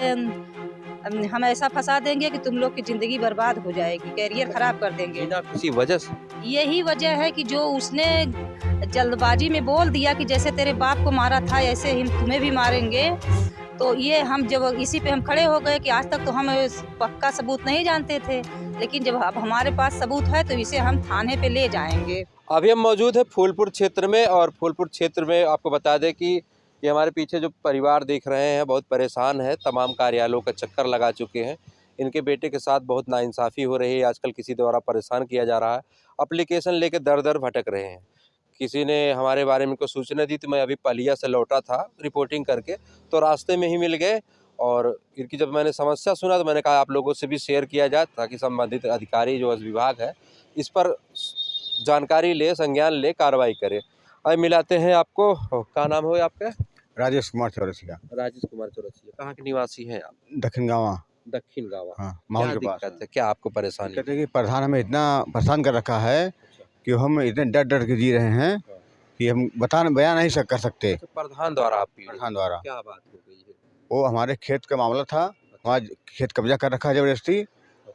हम ऐसा फंसा देंगे कि तुम लोग की जिंदगी बर्बाद हो जाएगी, कैरियर खराब कर देंगे। बिना किसी वजह से? यही वजह है कि जो उसने जल्दबाजी में बोल दिया कि जैसे तेरे बाप को मारा था ऐसे ही तुम्हें भी मारेंगे। तो ये हम जब इसी पे हम खड़े हो गए कि आज तक तो हम पक्का सबूत नहीं जानते थे, लेकिन जब अब हमारे पास सबूत है तो इसे हम थाने पे ले जाएंगे। अभी हम मौजूद है फूलपुर क्षेत्र में, और फूलपुर क्षेत्र में आपको बता दें कि ये हमारे पीछे जो परिवार देख रहे हैं बहुत परेशान है, तमाम कार्यालयों का चक्कर लगा चुके हैं। इनके बेटे के साथ बहुत नाइंसाफ़ी हो रही है, आजकल किसी द्वारा परेशान किया जा रहा है, एप्लीकेशन लेके दर दर भटक रहे हैं। किसी ने हमारे बारे में को सूचना दी तो मैं अभी पलिया से लौटा था रिपोर्टिंग करके, तो रास्ते में ही मिल गए। और इनकी जब मैंने समस्या सुना तो मैंने कहा आप लोगों से भी शेयर किया जाए ताकि संबंधित अधिकारी जो विभाग है इस पर जानकारी ले, संज्ञान ले, कार्रवाई करे। अब मिलाते हैं आपको। क्या नाम है आपका? राजेश कुमार चौरसिया। राजेश कुमार चौरसिया। कहाँ के निवासी हैं आप? दक्षिण गाँव। दक्षिण गाँव। हाँ, माहौल के पास है, क्या आपको परेशानी? कहते हैं कि प्रधान हमें इतना परेशान कर रखा है कि हम इतने डर डर के जी रहे हैं कि हम बयान नहीं कर सकते। प्रधान द्वारा आप? प्रधान द्वारा क्या बात हो गई है? वो हमारे खेत का मामला था, वहाँ खेत कब्जा कर रखा है जबरदस्ती,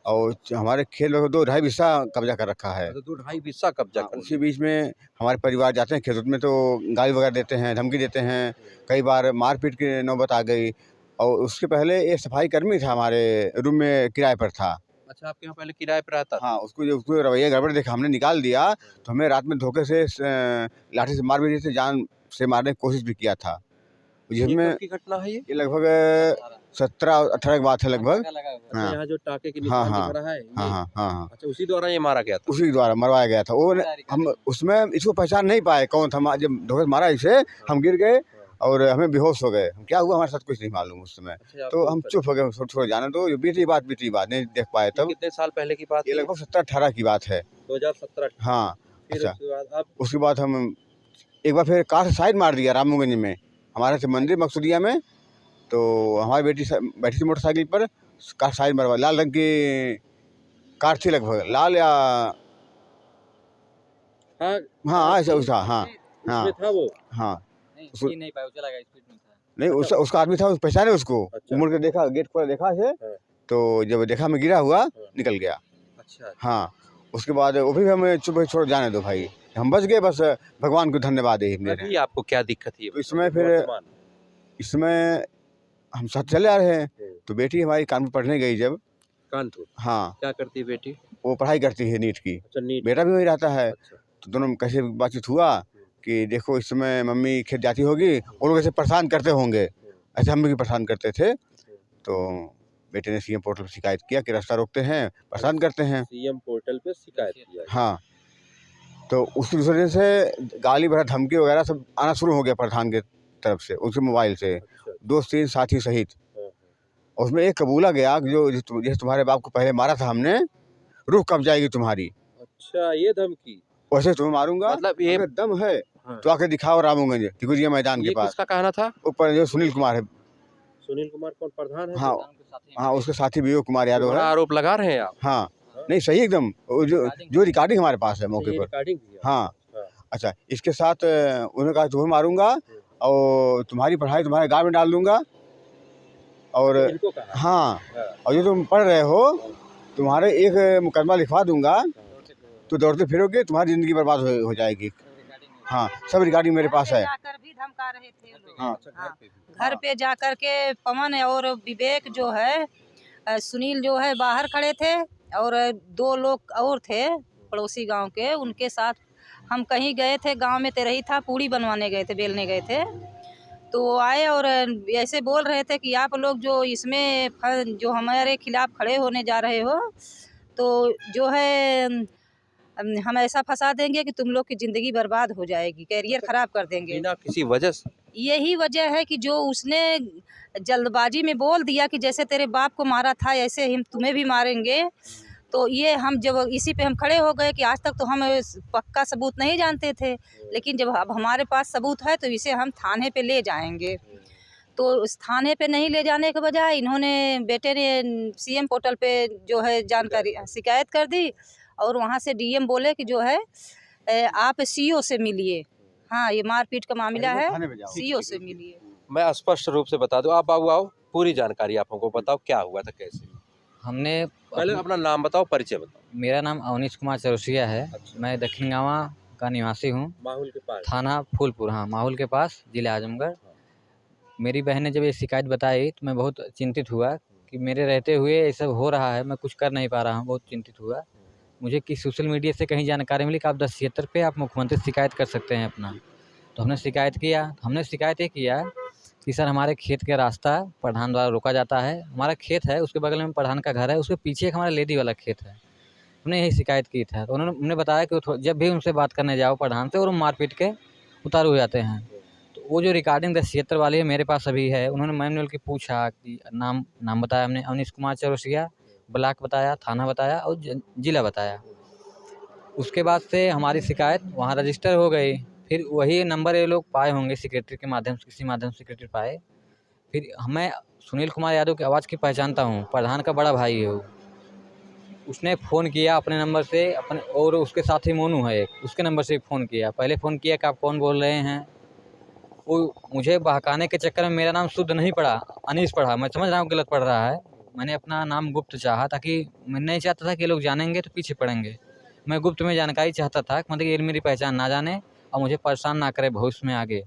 और हमारे खेत में 2-2.5 हिस्सा कब्जा कर रखा है। 2-2.5 हिस्सा कब्जा कर। उसी बीच में हमारे परिवार जाते हैं खेत में तो गाली वगैरह देते हैं, धमकी देते हैं, कई बार मारपीट की नौबत आ गई। और उसके पहले एक सफाई कर्मी था हमारे रूम में, किराए पर था। अच्छा, आपके यहाँ पहले किराए पर रहता था? हाँ, उसको रवैया गड़बड़ देखा, हमने निकाल दिया तो हमें रात में धोखे से लाठी से मार भी दिए थे, जान से मारने की कोशिश भी किया था। जिसमें ये घटना है ये लगभग 17-18 की बात है लगभग। हाँ, यहाँ जो टाके की निशान दिख रहा है हाँ। अच्छा, उसी द्वारा ये मारा गया था? उसी द्वारा मरवाया गया था। वो हम उसमें इसको पहचान नहीं पाए कौन था। जब धोखे मारा इसे, हम गिर गए और हमें बेहोश हो गए। क्या हुआ हमारे साथ कुछ नहीं मालूम उस समय। तो हम चुप हो गए, छोड़ जाने दो, ये बीती बात नहीं देख पाए तब। कितने साल पहले की बात? ये लगभग 17-18 की बात है। 2017? हाँ। अच्छा, आप? उसके बाद हम एक बार फिर कार से साइड मार दिया रामगंज में, हमारे से मंदिर मकसूदिया में। तो हमारी बेटी बैठी थी मोटरसाइकिल पर, कार साइड मरवा, लाल रंग की कार थी, लगभग लाल या हाँ ऐसा उसका। हाँ था वो? हाँ, नहीं पाया, चला गया, स्पीड में था। नहीं उसका आदमी था, पहचाने उसको। अच्छा। मुड़ के देखा, गेट खोला देखा से, तो जब देखा मैं गिरा हुआ निकल गया। अच्छा। हाँ, उसके बाद वो भी हमें चुप छोड़ जाने दो भाई, हम बच गए, बस भगवान को धन्यवाद है मेरे। अभी आपको क्या दिक्कत है? तो इसमें हम साथ चले आ रहे हैं, तो बेटी हमारी कानपुर पढ़ने गई जब। कानपुर? हाँ। क्या करती है बेटी? वो पढ़ाई करती है नीट की। अच्छा, नीट। बेटा भी वही रहता है। अच्छा। तो दोनों में कैसे बातचीत हुआ कि देखो इस समय मम्मी खेत जाती होगी, वो लोग ऐसे परेशान करते होंगे, ऐसे हम भी परेशान करते थे। तो बेटे ने सीएम पोर्टल पर शिकायत किया कि रास्ता रोकते हैं, परेशान करते हैं। सीएम पोर्टल पे शिकायत किया? हाँ। तो उसकी वजह से गाली भरा धमकी वगैरह सब आना शुरू हो गया प्रधान के तरफ से, उसके मोबाइल से। अच्छा। 2-3 साथी सहित। उसमें एक कबूला गया कि जो जैसे तुम्हारे बाप को पहले मारा था हमने, रूह कब जाएगी तुम्हारी। अच्छा, ये धमकी? वैसे तुम्हें मारूंगा, मतलब ये दम है तो आके दिखाओ रामगंज टिकुरिया मैदान के पास। किसका कहना था? ऊपर जो सुनील कुमार है। सुनील कुमार कौन प्रधान है? हाँ, उसके साथी विवेक कुमार यादव है। आरोप लगा रहे हैं आप? हाँ, नहीं सही एकदम, जो रिकॉर्डिंग हमारे पास है मौके पर। हाँ। अच्छा, इसके साथ उन्होंने कहा तुम्हें मारूंगा और तुम्हारी पढ़ाई तुम्हारे गाँव में डाल दूंगा। और हाँ, और जो तुम पढ़ रहे हो तुम्हारे एक मुकदमा लिखवा दूंगा, तो दौड़ते फिरोगे, तुम्हारी जिंदगी बर्बाद हो जाएगी। हाँ, सब रिकॉर्डिंग मेरे पास है। जाकर भी धमका रहे थे लोग। हाँ। घर पे जाकर के पवन और विवेक जो है, सुनील जो है बाहर खड़े थे, और 2 लोग और थे पड़ोसी गांव के, उनके साथ हम कहीं गए थे, गांव में तेरही था, पूड़ी बनवाने गए थे, बेलने गए थे। तो वो आए और ऐसे बोल रहे थे कि आप लोग जो इसमें जो हमारे खिलाफ खड़े होने जा रहे हो, तो जो है हम ऐसा फंसा देंगे कि तुम लोग की जिंदगी बर्बाद हो जाएगी, कैरियर खराब कर देंगे। बिना किसी वजह से? यही वजह है कि जो उसने जल्दबाजी में बोल दिया कि जैसे तेरे बाप को मारा था ऐसे ही तुम्हें भी मारेंगे। तो ये हम जब इसी पे हम खड़े हो गए कि आज तक तो हम पक्का सबूत नहीं जानते थे, लेकिन जब अब हमारे पास सबूत है तो इसे हम थाने पे ले जाएंगे। तो उस थाने पे नहीं ले जाने के बजाय इन्होंने, बेटे ने सीएम पोर्टल पे जो है जानकारी शिकायत कर दी, और वहाँ से डीएम बोले कि जो है आप सीओ से मिलिए। हाँ, ये मारपीट का मामला है, सीओ से मिलिए। मैं स्पष्ट रूप से बता दूं, आप बाबू आओ, पूरी जानकारी आप हमको बताओ, क्या हुआ था, कैसे? हमने पहले अपना नाम बताओ, परिचय बताओ। मेरा नाम अवनीश कुमार चौरसिया है। अच्छा। मैं दक्षिण गाँवा का निवासी हूँ। माहौल के पास। थाना फूलपुर, हाँ, माहौल के पास, जिला आजमगढ़। मेरी बहन ने जब ये शिकायत बताई तो मैं बहुत चिंतित हुआ कि मेरे रहते हुए ये सब हो रहा है, मैं कुछ कर नहीं पा रहा हूँ। बहुत चिंतित हुआ। मुझे कि सोशल मीडिया से कहीं जानकारी मिली कि आप 1076 पे आप मुख्यमंत्री से शिकायत कर सकते हैं अपना। तो हमने शिकायत किया। हमने शिकायत ये किया कि सर हमारे खेत का रास्ता प्रधान द्वारा रोका जाता है। हमारा खेत है, उसके बगल में प्रधान का घर है, उसके पीछे एक हमारा लेदी वाला खेत है। हमने यही शिकायत की था। तो उन्होंने बताया कि जब भी उनसे बात करने जाओ प्रधान से, और वो मार-पीट के उतारू हो जाते हैं। तो वो जो रिकॉर्डिंग 1076 वाली है मेरे पास अभी है। उन्होंने मैनुअल की पूछा कि नाम बताया हमने, अवनीश कुमार चौरसिया, ब्लॉक बताया, थाना बताया और जिला बताया। उसके बाद से हमारी शिकायत वहाँ रजिस्टर हो गई। फिर वही नंबर ये लोग पाए होंगे सेक्रेटरी के माध्यम से, किसी माध्यम से सेक्रेटरी पाए। फिर मैं सुनील कुमार यादव की आवाज़ की पहचानता हूँ, प्रधान का बड़ा भाई है वो। उसने फ़ोन किया अपने नंबर से, अपने, और उसके साथ ही मोनू है एक, उसके नंबर से फ़ोन किया। पहले फ़ोन किया कि आप कौन बोल रहे हैं। वो मुझे बहकाने के चक्कर में मेरा नाम शुद्ध नहीं पड़ा, अनीस पड़ा। मैं समझ रहा हूँ गलत पढ़ रहा है। मैंने अपना नाम गुप्त चाहा, ताकि मैं नहीं चाहता था कि ये लोग जानेंगे तो पीछे पड़ेंगे। मैं गुप्त में जानकारी चाहता था, मतलब ये मेरी पहचान ना जाने और मुझे परेशान ना करे भविष्य में आगे।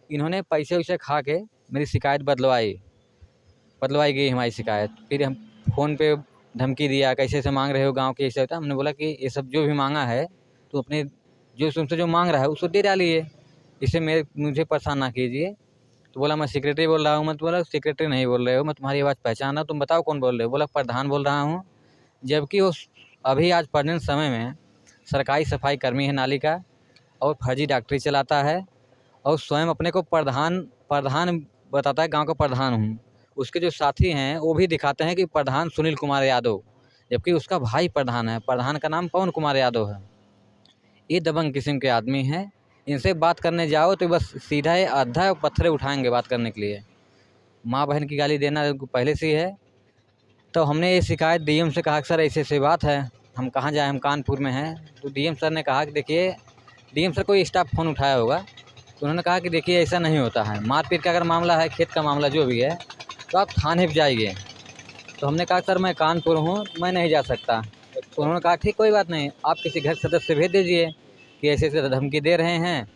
इन्होंने पैसे-वैसे खा के मेरी शिकायत बदलवाई गई हमारी शिकायत। फिर हम फ़ोन पे धमकी दिया, कैसे-ऐसे माँग रहे हो गाँव के, ऐसे होता। हमने बोला कि ये सब जो भी माँगा है तो अपने जो तुमसे जो माँग रहा है उसको दे डालिए, इससे मुझे परेशान ना कीजिए। तो बोला मैं सेक्रेटरी बोल रहा हूँ। मैं तो बोला सेक्रेटरी नहीं बोल रहे हो, मैं तुम्हारी आवाज़ पहचान रहा हूँ, तुम बताओ कौन बोल रहे हो। बोला प्रधान बोल रहा हूँ। जबकि वो अभी आज प्रेज़ेंट समय में सरकारी सफाई कर्मी है नाली का, और फर्जी डॉक्टरी चलाता है, और स्वयं अपने को प्रधान बताता है, गाँव का प्रधान हूँ। उसके जो साथी हैं वो भी दिखाते हैं कि प्रधान सुनील कुमार यादव, जबकि उसका भाई प्रधान है। प्रधान का नाम पवन कुमार यादव है। ये दबंग किस्म के आदमी हैं। इनसे बात करने जाओ तो बस सीधा ही आधा पत्थर उठाएंगे बात करने के लिए। माँ बहन की गाली देना पहले से ही है। तो हमने ये शिकायत डीएम से कहा कि सर ऐसे-ऐसे बात है, हम कहाँ जाएँ, हम कानपुर में हैं। तो डीएम सर ने कहा कि देखिए, डीएम सर कोई स्टाफ फ़ोन उठाया होगा, तो उन्होंने कहा कि देखिए ऐसा नहीं होता है, मारपीट का अगर मामला है, खेत का मामला जो भी है, तो आप थाने पे जाइए। तो हमने कहा सर मैं कानपुर हूँ, मैं नहीं जा सकता। तो उन्होंने कहा ठीक कोई बात नहीं, आप किसी घर सदस्य से भेज दीजिए कि ऐसे-ऐसे धमकी दे रहे हैं।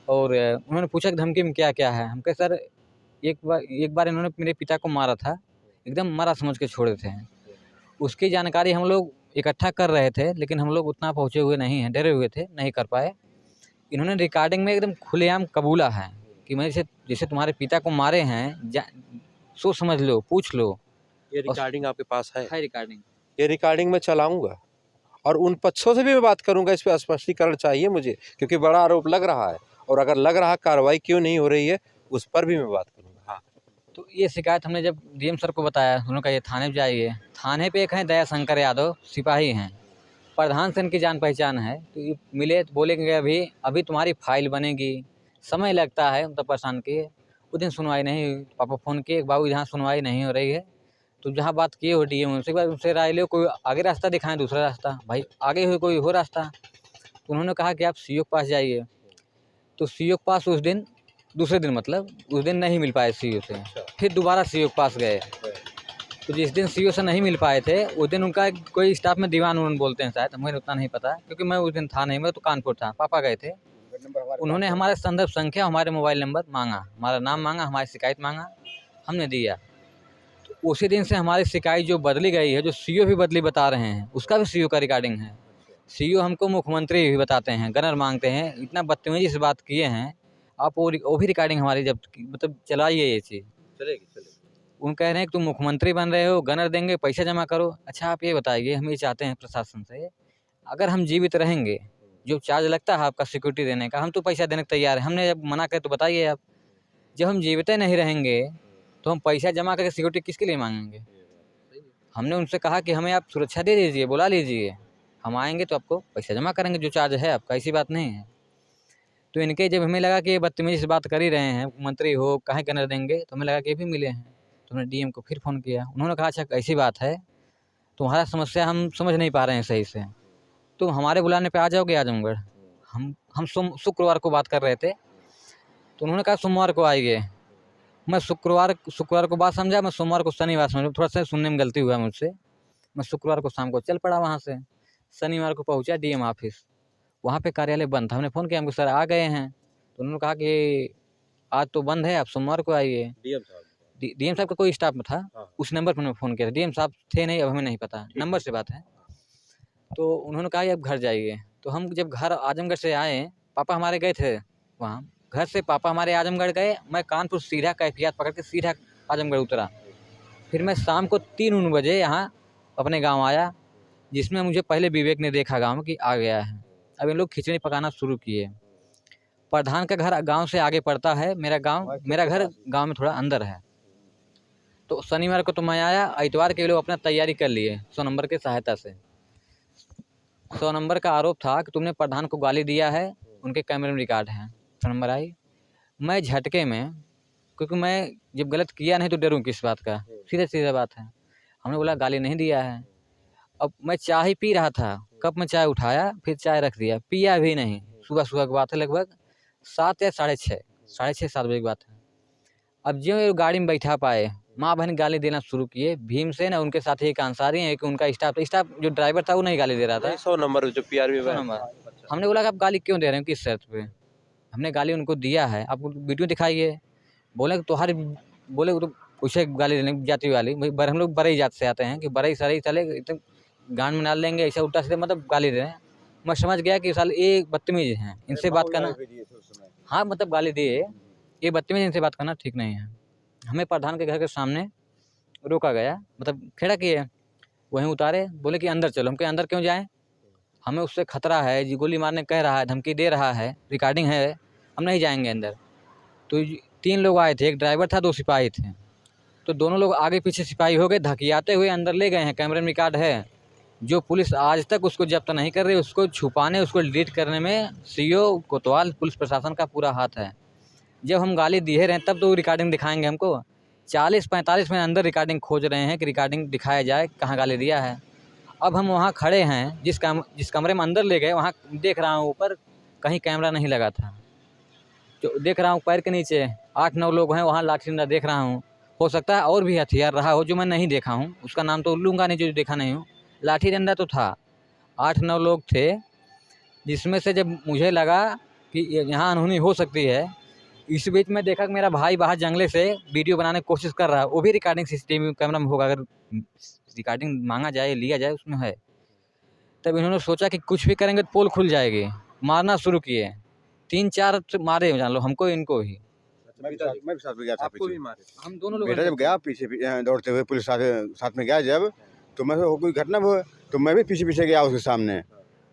और उन्होंने पूछा कि धमकी में क्या-क्या है? हम कहे सर एक बार इन्होंने मेरे पिता को मारा था, एकदम मरा समझ के छोड़े थे। उसकी जानकारी हम लोग इकट्ठा कर रहे थे, लेकिन हम लोग उतना पहुँचे हुए नहीं हैं, डरे हुए थे, नहीं कर पाए। इन्होंने रिकॉर्डिंग में एकदम खुलेआम कबूला है कि मैं जैसे तुम्हारे पिता को मारे हैं, सोच समझ लो, पूछ लो। ये रिकॉर्डिंग आपके पास है? है रिकॉर्डिंग। ये रिकॉर्डिंग मैं चलाऊँगा और उन पक्षों से भी मैं बात करूँगा। इस पे स्पष्टीकरण चाहिए मुझे, क्योंकि बड़ा आरोप लग रहा है, और अगर लग रहा कार्रवाई क्यों नहीं हो रही है, उस पर भी मैं बात करूँगा। हाँ। तो ये शिकायत हमने जब डीएम सर को बताया, उन्होंने कहा ये थाने पे जाइए। थाने पे एक हैं दया शंकर यादव, सिपाही हैं, प्रधान से इनकी जान पहचान है। तो ये मिले तो बोले कि अभी तुम्हारी फाइल बनेगी, समय लगता है, मतलब परेशान किए। उस दिन सुनवाई नहीं हुई। पापा फ़ोन किए, बाबू यहाँ सुनवाई नहीं हो रही है, तो जहाँ बात किए हो डीएम उनसे, एक बार उनसे राय लो, कोई आगे रास्ता दिखाएँ, दूसरा रास्ता। भाई आगे हो कोई हो रास्ता। तो उन्होंने कहा कि आप सीईओ के पास जाइए। तो सीईओ के पास उस दिन, दूसरे दिन मतलब उस दिन नहीं मिल पाए सीईओ से। फिर दोबारा सीईओ के पास गए। तो जिस दिन सीईओ से नहीं मिल पाए थे, उस दिन उनका कोई स्टाफ में दीवान बोलते हैं शायद, मुझे उतना नहीं पता, क्योंकि मैं उस दिन था नहीं, मैं तो कानपुर था, पापा गए थे। उन्होंने हमारे संदर्भ संख्या, हमारे मोबाइल नंबर मांगा, हमारा नाम मांगा, हमारी शिकायत मांगा, हमने दिया। तो उसी दिन से हमारी शिकायत जो बदली गई है, जो सीईओ भी बदली बता रहे हैं, उसका भी सीईओ का रिकॉर्डिंग है। सीईओ हमको मुख्यमंत्री भी बताते हैं, गनर मांगते हैं, इतना बदतमीजी से बात किए हैं। आप वो भी रिकॉर्डिंग हमारी जब मतलब चलाइए ये चीज़। चलेगी। उन कह रहे हैं कि तुम मुख्यमंत्री बन रहे हो, गनर देंगे, पैसा जमा करो। अच्छा आप ये बताइए, हम ये चाहते हैं प्रशासन से, अगर हम जीवित रहेंगे, जो चार्ज लगता है आपका सिक्योरिटी देने का, हम तो पैसा देने को तैयार हैं। हमने जब मना करे तो बताइए आप। जब हम जीवित नहीं रहेंगे तो हम पैसा जमा करके सिक्योरिटी किसके लिए मांगेंगे? हमने उनसे कहा कि हमें आप सुरक्षा दे दीजिए, बुला लीजिए, हम आएँगे तो आपको पैसा जमा करेंगे, जो चार्ज है आपका, ऐसी बात नहीं है। तो इनके जब हमें लगा कि ये बदतमीजी से बात कर ही रहे हैं, मंत्री हो, काहे गनर देंगे, तो हमें लगा कि ये भी मिले हैं। तो हमने डीएम को फिर फ़ोन किया। उन्होंने कहा अच्छा ऐसी बात है, तुम्हारा समस्या हम समझ नहीं पा रहे हैं सही से, तुम हमारे बुलाने पे आ जाओगे आजमगढ़? हम शुक्रवार को बात कर रहे थे, तो उन्होंने कहा सोमवार को आइए। मैं शुक्रवार को बात समझा, मैं सोमवार को शनिवार समझा, थोड़ा सा सुनने में गलती हुआ मुझसे। मैं शुक्रवार को शाम को चल पड़ा वहाँ से। शनिवार को पहुँचा डीएम ऑफिस, वहाँ पे कार्यालय बंद था। हमने फ़ोन किया, हमको सर आ गए हैं, तो उन्होंने कहा कि आज तो बंद है, आप सोमवार को आइए। डीएम साहब का कोई स्टाफ में था, उस नंबर पर मैंने फ़ोन किया था। डीएम साहब थे नहीं, अब हमें नहीं पता, नंबर से बात है। तो उन्होंने कहा कि अब घर जाइए। तो हम जब घर आजमगढ़ से आए, पापा हमारे गए थे वहाँ, घर से पापा हमारे आजमगढ़ गए, मैं कानपुर सीधा कैफियत पकड़ के सीधा आजमगढ़ उतरा। फिर मैं शाम को 3 बजे यहाँ अपने गांव आया, जिसमें मुझे पहले विवेक ने देखा गांव कि आ गया है। अब इन लोग खिचड़ी पकाना शुरू किए। प्रधान का घर गांव से आगे पड़ता है, मेरा घर गांव में थोड़ा अंदर है। तो शनिवार को तो मैं आया, इतवार के लोग अपना तैयारी कर लिए 100 नंबर की सहायता से। 100 नंबर का आरोप था कि तुमने प्रधान को गाली दिया है, उनके कैमरे में रिकॉर्ड है। 100 नंबर आई। मैं झटके में, क्योंकि मैं जब गलत किया नहीं तो डरूं किस बात का, सीधा बात है। हमने बोला गाली नहीं दिया है। अब मैं चाय ही पी रहा था, कप में चाय उठाया, फिर चाय रख दिया, पिया भी नहीं। सुबह की बात है, लगभग 7 या 6:30 7 बजे की बात है। अब जो ये गाड़ी में बैठा पाए, माँ बहन गाली देना शुरू किए। भीमसेन है, उनके साथ एक अंसारी है, कि उनका स्टाफ जो ड्राइवर था वो नहीं गाली दे रहा था। 100 नंबर जो पीआरबी नंबर। हमने बोला कि आप गाली क्यों दे रहे हैं, किस शर्त पे? हमने गाली उनको दिया है, आप वीडियो दिखाइए। बोले बोले तो उसे गाली देने जाति वाली, हम लोग बरई जात से आते हैं कि बरई सरई चले गांड में डाल लेंगे, ऐसा उल्टा सीधे मतलब गाली दे रहे हैं। मैं समझ गया कि साल ये बदतमीज हैं, इनसे बात करना, हाँ मतलब गाली दिए, ये बदतमीज, इनसे बात करना ठीक नहीं है। हमें प्रधान के घर के सामने रोका गया, मतलब खड़ा किए, वहीं उतारे, बोले कि अंदर चलो। हम कहे अंदर क्यों जाएं, हमें उससे खतरा है जी, गोली मारने कह रहा है, धमकी दे रहा है, रिकॉर्डिंग है, हम नहीं जाएंगे अंदर। तो 3 लोग आए थे, एक ड्राइवर था, 2 सिपाही थे। तो दोनों लोग आगे पीछे सिपाही हो गए, धकियाते हुए अंदर ले गए हैं। कैमरे में रिकॉर्ड है। जो पुलिस आज तक उसको जब्त नहीं कर रही, उसको छुपाने, उसको डिलीट करने में सीओ कोतवाल पुलिस प्रशासन का पूरा हाथ है। जब हम गाली दिए रहे तब तो रिकॉर्डिंग दिखाएंगे हमको। 40-45 मिनट अंदर रिकॉर्डिंग खोज रहे हैं कि रिकॉर्डिंग दिखाया जाए, कहाँ गाली दिया है। अब हम वहाँ खड़े हैं, जिस कमरे में अंदर ले गए, वहाँ देख रहा हूँ ऊपर कहीं कैमरा नहीं लगा था। जो देख रहा हूँ पैर के नीचे 8-9 लोग हैं, वहाँ लाठी डंडा देख रहा हूँ। हो सकता है और भी हथियार रहा हो जो मैं नहीं देखा हूँ, उसका नाम तो लूँगा नहीं जो देखा नहीं हूँ। लाठी डंडा तो था, 8-9 लोग थे, जिसमें से जब मुझे लगा कि यहाँ अनहोनी हो सकती है, इस बीच में देखा कि मेरा भाई बाहर जंगले से वीडियो बनाने की कोशिश कर रहा है। वो भी रिकॉर्डिंग सीसीटीवी कैमरा में होगा, अगर रिकॉर्डिंग मांगा जाए, लिया जाए, उसमें है। तब इन्होंने सोचा कि कुछ भी करेंगे तो पोल खुल जाएगी, मारना शुरू किए। 3-4 मारे, जान लो, हमको इनको ही। मैं भी साथ में गया था आपको भी पीछे। मारे? हम दोनों लोग बेटा जब गया पीछे दौड़ते हुए, पुलिस साथ में गया जब, तो मैं कोई घटना हुई तो मैं भी पीछे गया उसके सामने।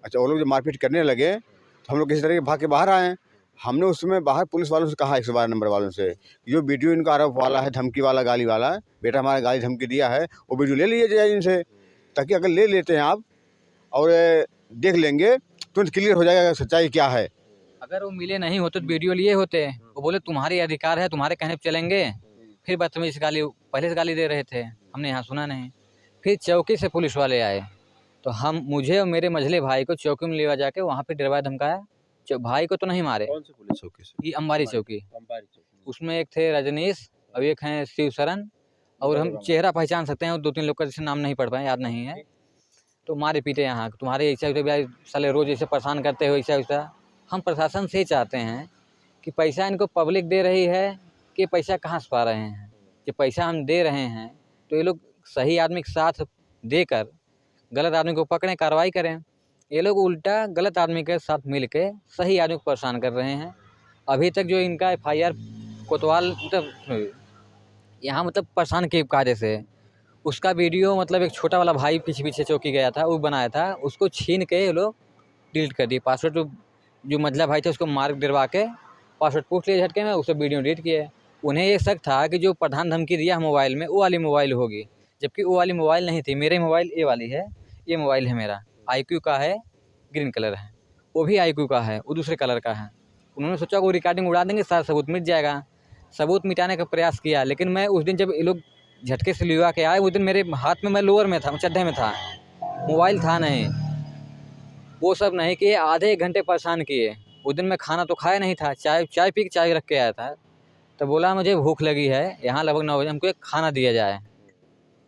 अच्छा, वो लोग जब मारपीट करने लगे तो हम लोग किसी तरह के भाग के बाहर आए। हमने उसमें बाहर पुलिस वालों से कहा, 112 नंबर वालों से, जो वीडियो इनका आरोप वाला है, धमकी वाला, गाली वाला, बेटा हमारा गाली धमकी दिया है, वो वीडियो ले लीजिए जाए इनसे, ताकि अगर ले लेते हैं आप और देख लेंगे तो क्लियर हो जाएगा सच्चाई क्या है। अगर वो मिले नहीं होते तो वीडियो लिए होते। वो बोले तुम्हारे अधिकार है, तुम्हारे कहने पे चलेंगे। फिर बदतमीज गाली, पहले से गाली दे रहे थे, हमने यहाँ सुना नहीं। फिर चौकी से पुलिस वाले आए, तो मुझे और मेरे मझले भाई को चौकी में ले जाके वहाँ पे डरवाया धमकाया। भाई को तो नहीं मारे। कौन से पुलिस चौकी से? ये अंबारी चौकी। उसमें एक थे रजनीश, अब एक हैं शिव शरण, और हम चेहरा पहचान सकते हैं, 2-3 लोग का जैसे नाम नहीं पढ़ पाए, याद नहीं है। तो मारे पीटे यहाँ, तुम्हारे ऐसा साले रोज ऐसे परेशान करते हो, ऐसा वैसा। हम प्रशासन से चाहते हैं कि पैसा इनको पब्लिक दे रही है कि पैसा कहाँ से पा रहे हैं। जो पैसा हम दे रहे हैं तो ये लोग सही आदमी के साथ देकर गलत आदमी को पकड़ें, कार्रवाई करें। ये लोग उल्टा गलत आदमी के साथ मिल के सही आदमी को परेशान कर रहे हैं। अभी तक जो इनका FIR कोतवाल मतलब यहाँ मतलब परेशान के कायदे से, उसका वीडियो मतलब एक छोटा वाला भाई पीछे चौकी गया था, वो बनाया था, उसको छीन के ये लोग डिलीट कर दिए। पासवर्ड जो मझला भाई था उसको मार्क दिलवा के पासवर्ड पूछ लिए झटके में, उससे वीडियो डिलीट किए। उन्हें ये शक था कि जो प्रधान धमकी दिया मोबाइल में वो वाली मोबाइल होगी, जबकि वो वाली मोबाइल नहीं थी। मेरे मोबाइल ये वाली है, ये मोबाइल है मेरा, IQ का है, ग्रीन कलर है, वो भी IQ का है, वो दूसरे कलर का है। उन्होंने सोचा वो रिकॉर्डिंग उड़ा देंगे, सारा सबूत मिट जाएगा। सबूत मिटाने का प्रयास किया, लेकिन मैं उस दिन जब ये लोग झटके से लिवा के आए, उस दिन मेरे हाथ में, मैं लोअर में था, चड्ढे में था, मोबाइल था नहीं। वो सब नहीं किए, आधे 1 घंटे परेशान किए। उस दिन मैं खाना तो खाया नहीं था, चाय पी के चाय रख के आया था। तो बोला मुझे भूख लगी है, यहाँ लगभग 9 बजे, हमको एक खाना दिया जाए,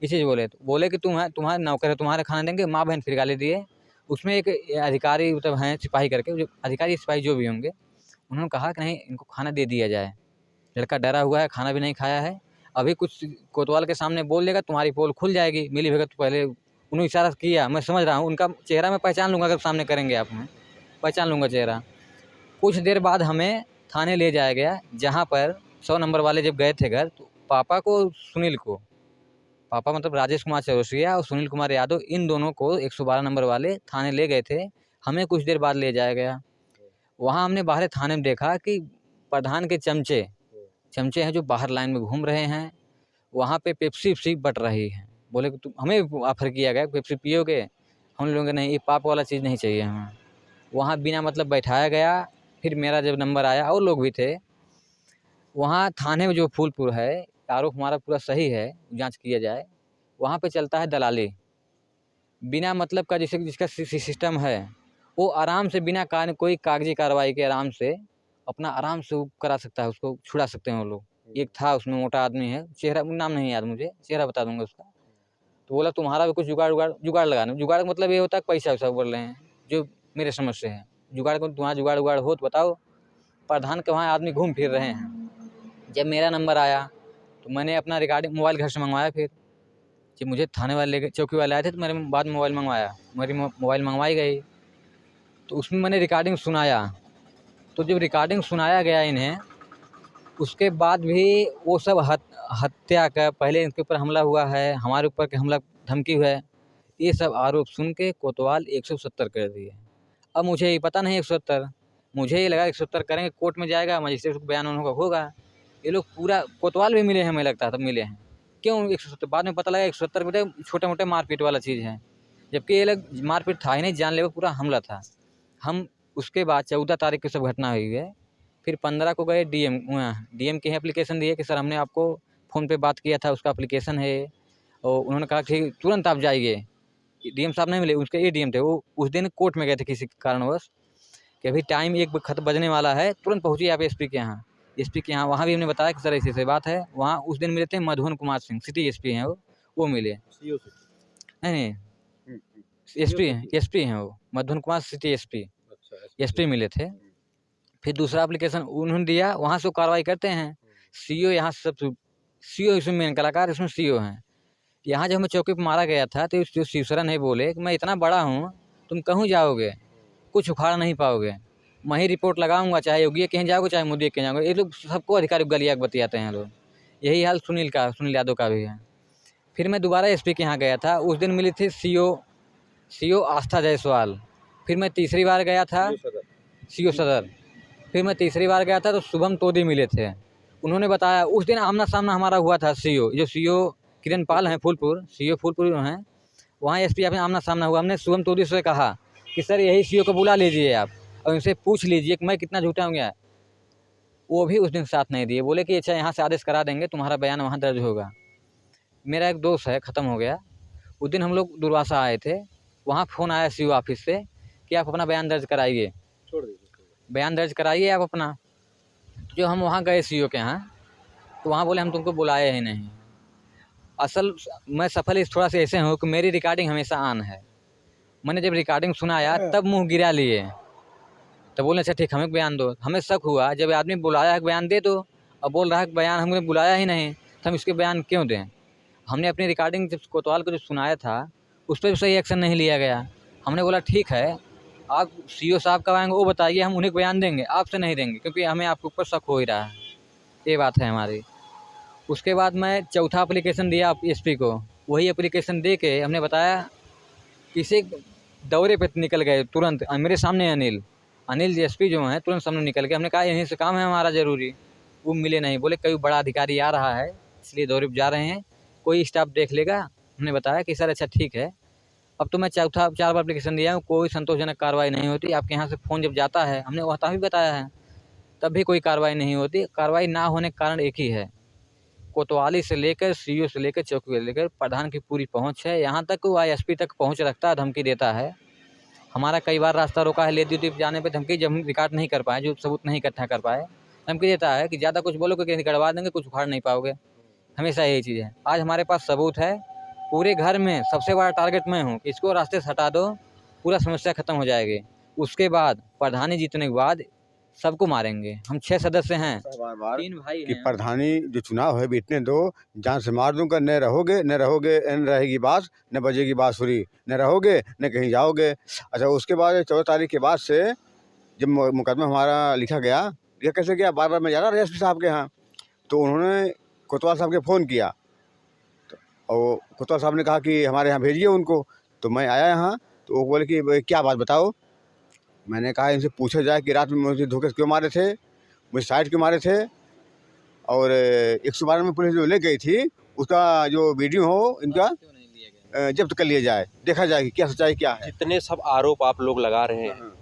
इसी से बोले। तो बोले कि तुम्हारे नौकर है, तुम्हारे खाना देंगे। माँ बहन फिर गाली दिए। उसमें एक अधिकारी मतलब हैं सिपाही करके, जो अधिकारी सिपाही जो भी होंगे, उन्होंने कहा कि नहीं, इनको खाना दे दिया जाए। लड़का डरा हुआ है, खाना भी नहीं खाया है, अभी कुछ कोतवाल के सामने बोल देगा तुम्हारी पोल खुल जाएगी, मिली भगत। तो पहले उन्होंने इशारा किया, मैं समझ रहा हूँ, उनका चेहरा मैं पहचान लूँगा, अगर सामने करेंगे आप, मैं पहचान लूँगा चेहरा। कुछ देर बाद हमें थाने ले जाया गया, जहाँ पर 100 नंबर वाले जब गए थे घर, तो पापा को, सुनील को, पापा मतलब राजेश कुमार चौरसिया और सुनील कुमार यादव, इन दोनों को 112 नंबर वाले थाने ले गए थे। हमें कुछ देर बाद ले जाया गया। वहाँ हमने बाहर थाने में देखा कि प्रधान के चमचे हैं जो बाहर लाइन में घूम रहे हैं। वहाँ पे पेप्सी बट रही है। बोले कि तुम, हमें ऑफर किया गया पेप्सी पियोगे, हम लोग नहीं, ये पाप वाला चीज़ नहीं चाहिए हमें। वहाँ बिना मतलब बैठाया गया। फिर मेरा जब नंबर आया, और लोग भी थे वहाँ थाने में, जो फूलपुर है, आरोप हमारा पूरा सही है, जांच किया जाए। वहाँ पे चलता है दलाली बिना मतलब का, जैसे जिसका सिस्टम है, वो आराम से बिना कोई कागजी कार्रवाई के आराम से अपना आराम से वो करा सकता है, उसको छुड़ा सकते हैं वो लोग। एक था उसमें मोटा आदमी है, चेहरा नाम नहीं याद मुझे, चेहरा बता दूंगा उसका। तो बोला तुम्हारा भी कुछ जुगाड़ लगाना। जुगाड़ का मतलब ये होता है पैसा वैसा बोल रहे हैं, जो मेरे समझ से है। जुगाड़ को तुम्हारा जुगाड़ हो तो बताओ। प्रधान के वहाँ आदमी घूम फिर रहे हैं। जब मेरा नंबर आया तो मैंने अपना रिकॉर्डिंग मोबाइल घर से मंगवाया। फिर जब मुझे थाने वाले चौकी वाले आए थे तो मैंने बाद में मोबाइल मंगवाया, मेरी मोबाइल मंगवाई गई। तो उसमें मैंने रिकॉर्डिंग सुनाया। तो जब रिकॉर्डिंग सुनाया गया इन्हें, उसके बाद भी वो सब हत्या का, पहले इनके ऊपर हमला हुआ है, हमारे ऊपर के हमला धमकी हुआ है, ये सब आरोप सुन के कोतवाल 170 कर दिए। अब मुझे ये पता नहीं 170, मुझे ये लगा 170 करेंगे, कोर्ट में जाएगा, मजिस्ट्रेट को बयान उन्होंने होगा। ये लोग पूरा कोतवाल भी मिले हैं, हमें लगता है तब मिले हैं। क्यों 170? बाद में पता लगा 170 बेटे छोटे मोटे मारपीट वाला चीज़ है, जबकि ये लोग मारपीट था ही नहीं, जानलेवा पूरा हमला था। हम उसके बाद 14 तारीख को सब घटना हुई है। फिर 15 को गए डीएम के एप्लीकेशन दिए कि सर हमने आपको फ़ोन पे बात किया था, उसका एप्लीकेशन है। और उन्होंने कहा कि तुरंत आप जाइए। डीएम साहब नहीं मिले, उसके एडीएम थे, वो उस दिन कोर्ट में गए थे किसी कारणवश, कि अभी टाइम 1 बजने वाला है, तुरंत पहुँचिए आप एसपी के यहाँ। एसपी के यहाँ वहाँ भी हमने बताया कि सर ऐसी बात है। वहाँ उस दिन मिले थे मधुवन कुमार सिंह, सिटी एसपी हैं वो मिले। नहीं, एसपी हैं वो, मधुवन कुमार सिटी एसपी मिले थे। फिर दूसरा एप्लीकेशन उन्होंने दिया, वहाँ से वो कार्रवाई करते हैं। सीओ यहाँ सब, सीओ इसमें मेन कलाकार इसमें सीओ हैं। यहाँ जब हमें चौकी पर मारा गया था तो जो शिवशरण है बोले कि मैं इतना बड़ा हूँ, तुम कहूँ जाओगे, कुछ उखाड़ नहीं पाओगे, मैं ही रिपोर्ट लगाऊंगा, चाहे योगी कहीं जाओगे चाहे मोदी कहीं जाओगे। ये लोग सबको अधिकारी गलियाक बतियाते हैं लोग। यही हाल सुनील यादव का भी है। फिर मैं दोबारा एसपी के यहाँ गया था, उस दिन मिली थी सीओ आस्था जायसवाल। फिर मैं तीसरी बार गया था, सीओ सदर। फिर मैं तीसरी बार गया था तो शुभम तोदी मिले थे। उन्होंने बताया, उस दिन आमना सामना हमारा हुआ था। सीओ किरण पाल हैं फूलपुर, सीओ फूलपुर हैं, वहाँ एसपी आप आमना सामना हुआ। हमने शुभम तोदी से कहा कि सर यही सीओ को बुला लीजिए आप और उनसे पूछ लीजिए कि मैं कितना झूठा हूँ। वो भी उस दिन साथ नहीं दिए, बोले कि अच्छा यहाँ से आदेश करा देंगे, तुम्हारा बयान वहाँ दर्ज होगा। मेरा एक दोस्त है, ख़त्म हो गया। उस दिन हम लोग दुर्वासा आए थे, वहाँ फ़ोन आया सीओ ऑफिस से कि आप अपना बयान दर्ज कराइए, बयान दर्ज कराइए आप अपना। जो हम वहाँ गए सीओ के यहाँ, तो वहाँ बोले हम तुमको बुलाए ही नहीं। असल मैं सफल इस थोड़ा सा ऐसे हूँ कि मेरी रिकॉर्डिंग हमेशा ऑन है। मैंने जब रिकॉर्डिंग सुनाया तब मुंह गिरा लिए, तो बोले अच्छा ठीक, हमें बयान दो। हमें शक हुआ, जब आदमी बुलाया है बयान दे दो, अब बोल रहा है कि बयान हमने बुलाया ही नहीं, तो हम इसके बयान क्यों दें। हमने अपनी रिकॉर्डिंग जब कोतवाल को जो सुनाया था उस पर भी सही एक्शन नहीं लिया गया। हमने बोला ठीक है, आप सीओ साहब कब आएंगे वो बताइए, हम उन्हें बयान देंगे, आपसे नहीं देंगे, क्योंकि हमें आपके ऊपर शक हो ही रहा है। ये बात है हमारी। उसके बाद मैं चौथा एप्लीकेशन दिया एसपी को। वही एप्लीकेशन दे के हमने बताया, किसी दौरे पे निकल गए तुरंत मेरे सामने अनिल एसपी जो हैं, तुरंत सामने निकल गए। हमने कहा यहीं से काम है हमारा ज़रूरी, वो मिले नहीं। बोले कोई बड़ा अधिकारी आ रहा है इसलिए दौरे पर जा रहे हैं, कोई स्टाफ देख लेगा। हमने बताया कि सर अच्छा ठीक है। अब तो मैं 4 बार एप्लीकेशन दिया हूँ, कोई संतोषजनक कार्रवाई नहीं होती। आपके यहाँ से फ़ोन जब जाता है, हमने वहाँ भी बताया है, तब भी कोई कार्रवाई नहीं होती। कार्रवाई ना होने का कारण एक ही है, कोतवाली से लेकर सीओ से लेकर चौकी से लेकर प्रधान की पूरी पहुँच है। यहाँ तक वो एसपी तक पहुँच रखता है, धमकी देता है। हमारा कई बार रास्ता रोका है लेदी द्वीप जाने पे धमकी, जब हम रिकॉर्ड नहीं कर पाए, जो सबूत नहीं इकट्ठा कर पाए, धमकी देता है कि ज़्यादा कुछ बोलोगे कि निकलवा देंगे, कुछ उखाड़ नहीं पाओगे। हमेशा यही चीज़ है। आज हमारे पास सबूत है, पूरे घर में सबसे बड़ा टारगेट मैं हूँ कि इसको रास्ते से हटा दो, पूरा समस्या खत्म हो जाएगी। उसके बाद प्रधानी जीतने के बाद सबको मारेंगे। हम 6 सदस्य हैं, 3 भाई कि हैं। प्रधानी जो चुनाव है बीतने दो, जान से मार दूंगा, न रहोगे न रहेगी बात, न बजेगी बांसुरी, न रहोगे न कहीं जाओगे। अच्छा, उसके बाद 14 तारीख के बाद से जब मुकदमा हमारा लिखा गया, लिखा कैसे गया, बार बार मैं जा रहा एसपी साहब के यहाँ, तो उन्होंने कोतवाल साहब के फ़ोन किया, और कोतवाल साहब ने कहा कि हमारे यहाँ भेजिए उनको। तो मैं आया यहाँ, तो वो बोले कि क्या बात बताओ। मैंने कहा इनसे पूछा जाए कि रात में मुझे धोखे से क्यों मारे थे, मुझे साइड क्यों मारे थे, और 112 में पुलिस जो ले गई थी उसका जो वीडियो हो इनका जब्त कर लिया जाए, देखा जाए कि क्या सच्चाई क्या है। जितने सब आरोप आप लोग लगा रहे हैं,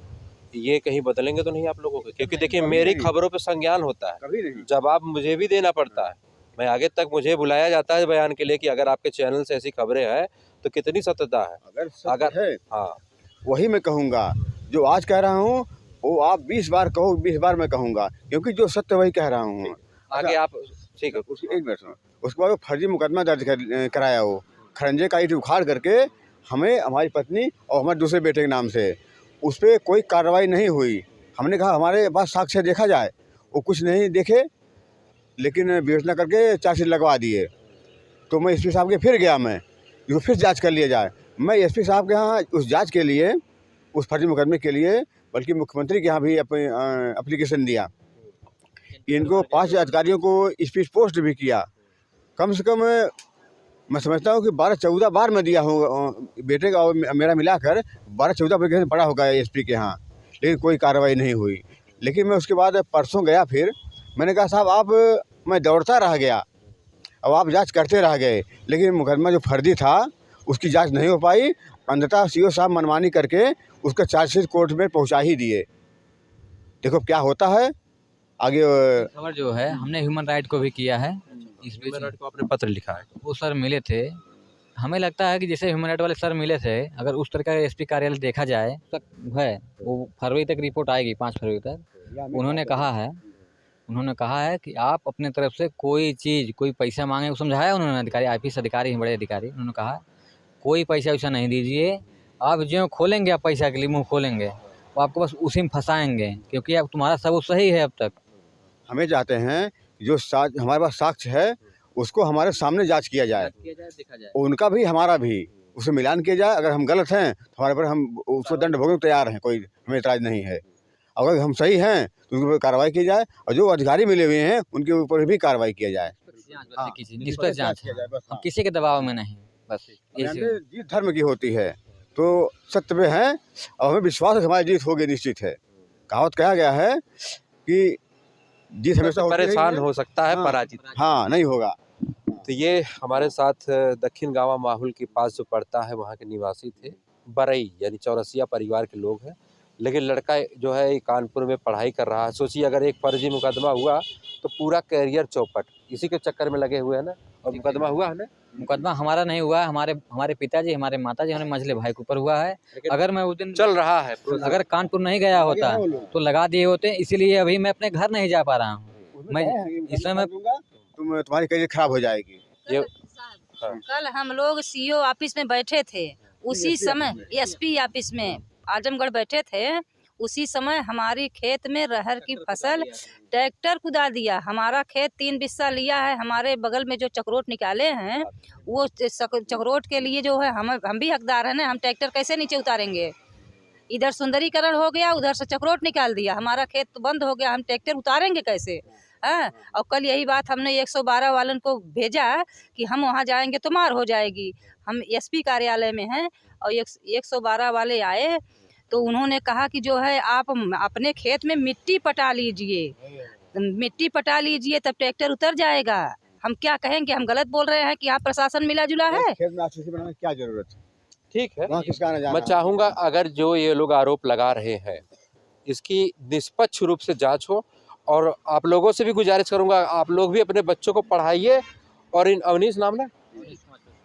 ये कहीं बदलेंगे तो नहीं आप लोगों के? क्योंकि देखिए, मेरी खबरों पे संज्ञान होता है, कभी नहीं। जवाब मुझे भी देना पड़ता है। मैं आगे तक मुझे बुलाया जाता है बयान के लिए कि अगर आपके चैनल से ऐसी खबरें हैं तो कितनी सत्यता है। अगर है, हाँ, वही मैं कहूँगा, जो आज कह रहा हूँ वो आप 20 बार कहो, 20 बार मैं कहूँगा, क्योंकि जो सत्य वही कह रहा हूँ। आगे आप ठीक है। उसकी एक मिनट सुनो। उसके बाद वो फर्जी मुकदमा दर्ज कराया, वो खरंजे का ईंट उखाड़ करके हमें, हमारी पत्नी और हमारे दूसरे बेटे के नाम से, उस पर कोई कार्रवाई नहीं हुई। हमने कहा हमारे पास साक्ष्य देखा जाए, वो कुछ नहीं देखे, लेकिन विवेचना करके चार्जशीट लगवा दिए। तो मैं एसपी साहब के फिर गया, मैं इसको फिर जांच कर लिया जाए। मैं एसपी साहब के यहाँ उस जांच के लिए, उस फर्जी मुकदमे के लिए, बल्कि मुख्यमंत्री के यहाँ भी एप्लीकेशन दिया। इनको 5 अधिकारियों को स्पीड पोस्ट भी किया। कम से कम मैं समझता हूँ कि 12-14 बार मैं दिया हूँ, बेटे का और मेरा मिलाकर 12-14 एप्लीकेशन पड़ा होगा एसपी के यहाँ, लेकिन कोई कार्रवाई नहीं हुई। लेकिन मैं उसके बाद परसों गया, फिर मैंने कहा साहब आप, मैं दौड़ता रह गया, अब आप जांच करते रह गए, लेकिन मुकदमा जो फर्जी था उसकी जांच नहीं हो पाई। अंततः सीओ साहब मनमानी करके उसका चार्जशीट कोर्ट में पहुंचा ही दिए। देखो क्या होता है आगे। खबर जो है हमने ह्यूमन राइट को भी किया है। इस बीच को आपने पत्र लिखा है? वो सर मिले थे, हमें लगता है कि जैसे ह्यूमन राइट वाले सर मिले थे, अगर उस तरह का एसपी कार्यालय देखा जाए तक है, वो फरवरी तक रिपोर्ट आएगी, 5 फरवरी तक। उन्होंने कहा है कि आप अपने तरफ से कोई चीज़, कोई पैसा मांगे, वो समझाया उन्होंने, अधिकारी आईपीएस अधिकारी हैं, बड़े अधिकारी, उन्होंने कहा कोई पैसा वैसा नहीं दीजिए, आप जो खोलेंगे, आप पैसा के लिए मुंह खोलेंगे, वो आपको बस उसी में फंसाएंगे, क्योंकि अब तुम्हारा सबूत सही है। अब तक हमें चाहते हैं जो हमारे पास साक्ष्य है उसको हमारे सामने जांच किया जाए, देखा जाए, उनका भी हमारा भी, उसे मिलान किया जाए। अगर हम गलत हैं तो हमारे पर, हम उसको दंड भोगने को तैयार हैं, कोई हमें इतराज़ नहीं है। अगर हम सही हैं तो उनके ऊपर कार्रवाई की जाए, और जो अधिकारी मिले हुए हैं उनके ऊपर भी कार्रवाई किया जाए। निष्पक्ष जांच, हम किसी के दबाव में नहीं, बस जीत धर्म की होती है, तो सत्य पे है, और हमें विश्वास है हमारी जीत होगी, निश्चित है। कहावत कहा गया है कि जीत हमेशा परेशान हो सकता है, हाँ, पराजित हाँ नहीं होगा। तो ये हमारे साथ दक्षिण गाँव माहुल के पास जो पड़ता है, वहाँ के निवासी थे, बरई यानी चौरसिया परिवार के लोग हैं। लेकिन लड़का जो है कानपुर में पढ़ाई कर रहा है। सोचिए अगर एक फर्जी मुकदमा हुआ तो पूरा कैरियर चौपट, इसी के चक्कर में लगे हुए हैं ना। और मुकदमा हुआ है ना? मुकदमा हमारा नहीं हुआ है, हमारे पिताजी, हमारे माताजी, हमारे मझले भाई के ऊपर हुआ है। अगर मैं उस दिन चल रहा है, अगर कानपुर नहीं गया होता तो लगा दिए होते, इसीलिए अभी मैं अपने घर नहीं जा पा रहा हूँ। मैं इस समय तुम्हारी कैरियर खराब हो जाएगी। ये कल हम लोग सीओ ऑफिस में बैठे थे, उसी समय एसपी ऑफिस में आजमगढ़ बैठे थे, उसी समय हमारी खेत में रहर की फसल ट्रैक्टर कुदा दिया। हमारा खेत 3 बिस्सा लिया है, हमारे बगल में जो चक्रोट निकाले हैं, वो चक्रोट के लिए जो है हम भी हकदार हैं ना। हम ट्रैक्टर कैसे नीचे उतारेंगे? इधर सुंदरीकरण हो गया, उधर से चक्रोट निकाल दिया, हमारा खेत तो बंद हो गया, हम ट्रैक्टर उतारेंगे कैसे? हाँ, और कल यही बात हमने 112 वालों को भेजा कि हम वहाँ जाएंगे तो मार हो जाएगी। हम एसपी कार्यालय में हैं और 112 वाले आए तो उन्होंने कहा कि जो है आप अपने खेत में मिट्टी पटा लीजिए, तब ट्रैक्टर उतर जाएगा। हम क्या कहेंगे? हम गलत बोल रहे हैं कि यहाँ प्रशासन मिला जुला है? खेत में आरसीसी बनाने की क्या जरूरत है? ठीक है, वहाँ किसका आना जाना? मैं चाहूँगा अगर जो ये लोग आरोप लगा रहे हैं इसकी निष्पक्ष रूप से जांच हो, और आप लोगों से भी गुजारिश करूँगा आप लोग भी अपने बच्चों को पढ़ाइए और इन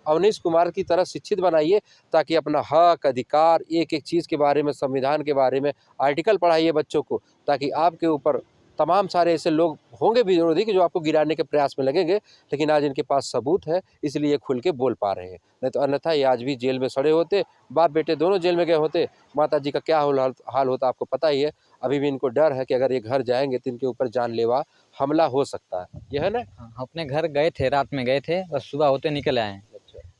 अवनीश कुमार की तरह शिक्षित बनाइए, ताकि अपना हक अधिकार, एक एक चीज़ के बारे में, संविधान के बारे में आर्टिकल पढ़ाइए बच्चों को, ताकि आपके ऊपर तमाम सारे ऐसे लोग होंगे भी विरोधी कि जो आपको गिराने के प्रयास में लगेंगे, लेकिन आज इनके पास सबूत है, इसलिए खुल के बोल पा रहे हैं। नहीं तो अन्यथा ये आज भी जेल में सड़े होते, बाप बेटे दोनों जेल में गए होते। माता जी का क्या हाल होता आपको पता ही है। अभी भी इनको डर है कि अगर ये घर जाएंगे तो इनके ऊपर जानलेवा हमला हो सकता है, ये है ना। हाँ, अपने घर गए थे, रात में गए थे, बस सुबह होते निकल आए हैं।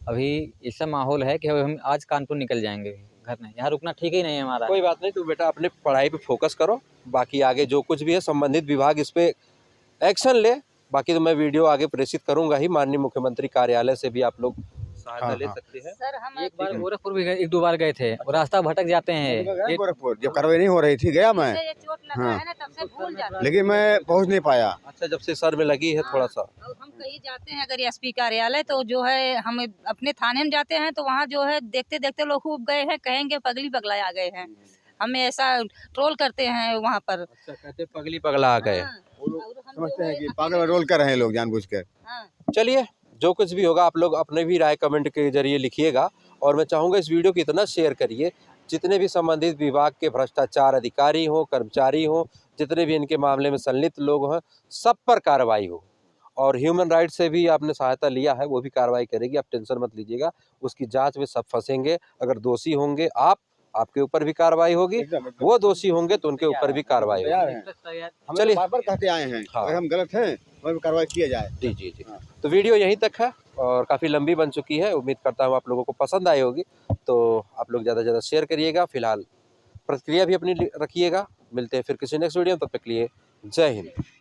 अभी ऐसा माहौल है कि हम आज कानपुर निकल जाएंगे, घर नहीं, यहाँ रुकना ठीक ही नहीं है हमारा। कोई बात नहीं, तू बेटा अपने पढ़ाई पे फोकस करो, बाकी आगे जो कुछ भी है संबंधित विभाग इस पे एक्शन ले। बाकी तो मैं वीडियो आगे प्रेषित करूंगा ही, माननीय मुख्यमंत्री कार्यालय से भी आप लोग सहायता ले सकते हैं। सर हम एक बार गोरखपुर भी गए, 1-2 बार गए थे, वो रास्ता भटक जाते हैं। गोरखपुर जब कार्रवाई नहीं हो रही थी गया मैं, ये चोट लगा है ना तब से भूल जाते हैं। लेकिन मैं पहुंच नहीं पाया। अच्छा, जब से सर में लगी है थोड़ा सा। और हम कहीं जाते हैं अगर एसपी कार्यालय तो जो है हम अपने थाने में जाते हैं तो वहाँ जो है देखते देखते लोग खूब गए हैं, कहेंगे पगली पगला आ गए हैं, हमें ऐसा ट्रोल करते हैं वहाँ पर। अच्छा, कहते पगली पगला आ गए। हाँ, और हम समझते जो हैं है कि पागल रोल कर रहे हैं लोग जानबूझकर। हाँ। चलिए, जो कुछ भी होगा आप लोग अपने भी राय कमेंट के जरिए लिखिएगा, और मैं चाहूँगा इस वीडियो को इतना शेयर करिए, जितने भी संबंधित विभाग के भ्रष्टाचार अधिकारी हों, कर्मचारी हों, जितने भी इनके मामले में संलिप्त लोग हैं, सब पर कार्रवाई हो। और ह्यूमन राइट्स से भी आपने सहायता लिया है, वो भी कार्रवाई करेगी, आप टेंशन मत लीजिएगा। उसकी जांच में सब फंसेंगे। अगर दोषी होंगे आपके ऊपर भी कार्रवाई होगी, वो दोषी होंगे तो उनके ऊपर भी कार्रवाई होगी। हम चलिए। बार बार कहते आए हैं, हाँ। अगर हम गलत हैं तो कार्रवाई किया जाए। जी जी जी। हाँ। तो वीडियो यहीं तक है और काफ़ी लंबी बन चुकी है। उम्मीद करता हूँ आप लोगों को पसंद आई होगी, तो आप लोग ज़्यादा से ज़्यादा शेयर करिएगा। फिलहाल प्रतिक्रिया भी अपनी रखिएगा। मिलते हैं फिर किसी नेक्स्ट वीडियो में, तब तक के लिए जय हिंद।